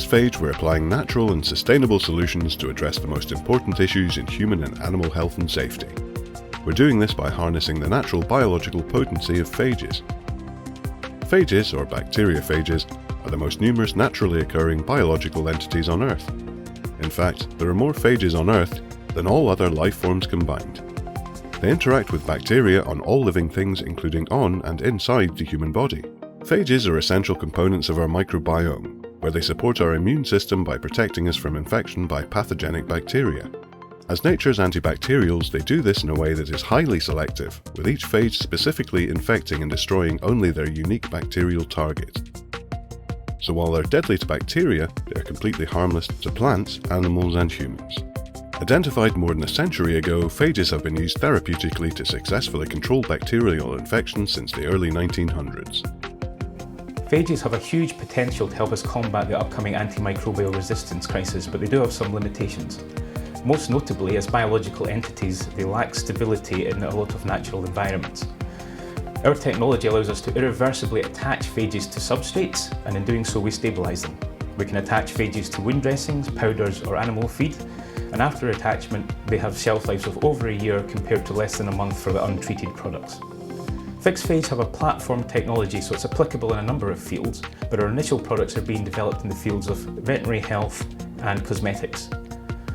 Phage, we're applying natural and sustainable solutions to address the most important issues in human and animal health and safety. We're doing this by harnessing the natural biological potency of phages. Phages, or bacteriophages, are the most numerous naturally occurring biological entities on Earth. In fact, there are more phages on Earth than all other life forms combined. They interact with bacteria on all living things, including on and inside the human body. Phages are essential components of our microbiome, where they support our immune system by protecting us from infection by pathogenic bacteria. As nature's antibacterials, they do this in a way that is highly selective, with each phage specifically infecting and destroying only their unique bacterial target. So while they're deadly to bacteria, they are completely harmless to plants, animals and humans. Identified more than a century ago, phages have been used therapeutically to successfully control bacterial infection since the early 1900s. Phages have a huge potential to help us combat the upcoming antimicrobial resistance crisis, but they do have some limitations. Most notably, as biological entities, they lack stability in a lot of natural environments. Our technology allows us to irreversibly attach phages to substrates, and in doing so we stabilise them. We can attach phages to wound dressings, powders or animal feed, and after attachment they have shelf lives of over a year compared to less than a month for the untreated products. Phage have a platform technology, so it's applicable in a number of fields, but our initial products are being developed in the fields of veterinary health and cosmetics.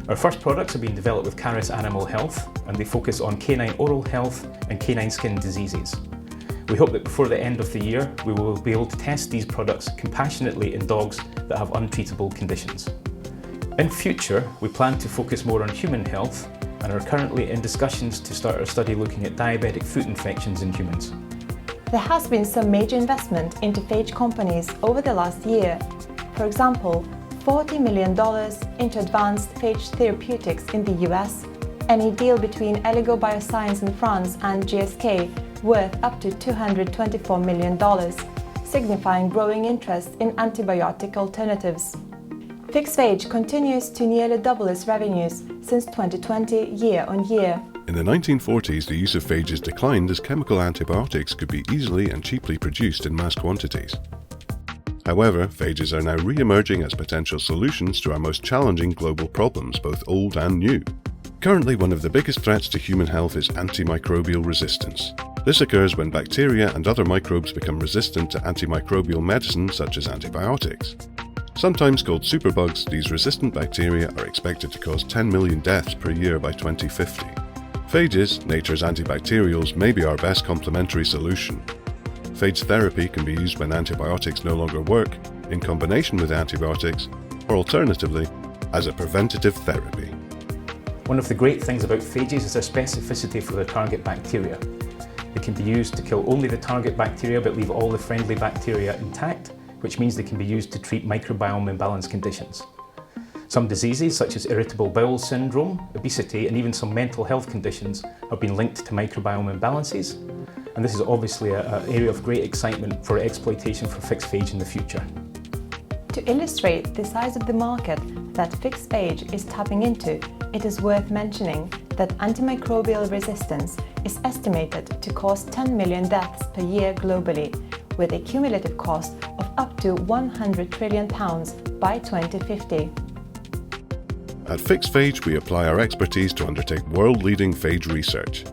Our first products are being developed with Caris Animal Health, and they focus on canine oral health and canine skin diseases. We hope that before the end of the year, we will be able to test these products compassionately in dogs that have untreatable conditions. In future, we plan to focus more on human health and are currently in discussions to start a study looking at diabetic foot infections in humans. There has been some major investment into phage companies over the last year. For example, $40 million into advanced phage therapeutics in the US, and a deal between Glasgow-based in France and GSK worth up to $224 million, signifying growing interest in antibiotic alternatives. Phage continues to nearly double its revenues since 2020 year on year. In the 1940s, the use of phages declined as chemical antibiotics could be easily and cheaply produced in mass quantities. However, phages are now re-emerging as potential solutions to our most challenging global problems, both old and new. Currently, one of the biggest threats to human health is antimicrobial resistance. This occurs when bacteria and other microbes become resistant to antimicrobial medicines such as antibiotics. Sometimes called superbugs, these resistant bacteria are expected to cause 10 million deaths per year by 2050. Phages, nature's antibacterials, may be our best complementary solution. Phage therapy can be used when antibiotics no longer work, in combination with antibiotics, or alternatively, as a preventative therapy. One of the great things about phages is their specificity for their target bacteria. They can be used to kill only the target bacteria but leave all the friendly bacteria intact, which means they can be used to treat microbiome imbalance conditions. Some diseases such as irritable bowel syndrome, obesity and even some mental health conditions have been linked to microbiome imbalances, and this is obviously an area of great excitement for exploitation for Phage in the future. To illustrate the size of the market that Phage is tapping into, it is worth mentioning that antimicrobial resistance is estimated to cause 10 million deaths per year globally, with a cumulative cost of up to £100 trillion by 2050. At Phage, we apply our expertise to undertake world-leading phage research.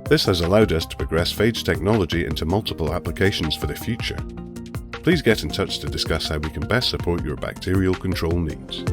This has allowed us to progress phage technology into multiple applications for the future. Please get in touch to discuss how we can best support your bacterial control needs.